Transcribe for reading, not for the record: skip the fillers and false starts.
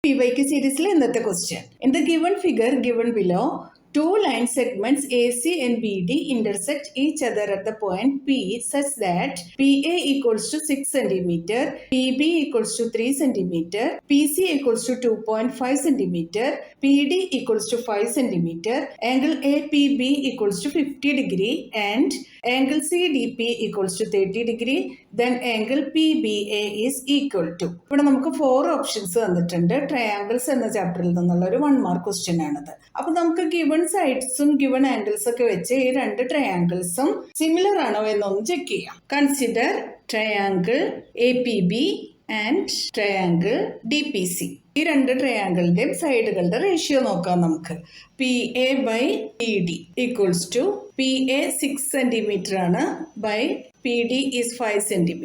PYQ സീരീസിലെ ഇന്നത്തെ question. In the given figure given below, two line segments AC and BD intersect each other at the point P such that PA equals to 6 cm, PB equals to 3 cm, PC equals to 2.5 cm, PD equals to 5 cm, angle APB equals to 50 degree and angle CDP equals to 30 degree, then angle PBA is equal to. ഇവിടെ നമുക്ക് 4 options തന്നിട്ടുണ്ട്. Triangles എന്ന ചാപ്റ്ററിൽ നിന്നുള്ള ഒരു 1 mark question ആണത്. അപ്പൊ നമുക്ക് ഗിവൺ സൈഡ്സും ഗിവൺ ആംഗിൾസ് ഒക്കെ വെച്ച് ഈ രണ്ട് ട്രയാങ്കിൾസും സിമിലർ ആണോ എന്നൊന്ന് ചെക്ക് ചെയ്യാം. Consider triangle APB and triangle DPC. ഈ രണ്ട് ട്രയാങ്കിളിന്റെയും സൈഡുകളുടെ റേഷ്യോ നോക്കാം നമുക്ക്. PA by PD equals to PA 6 cm ആണ് by PD is 5 cm.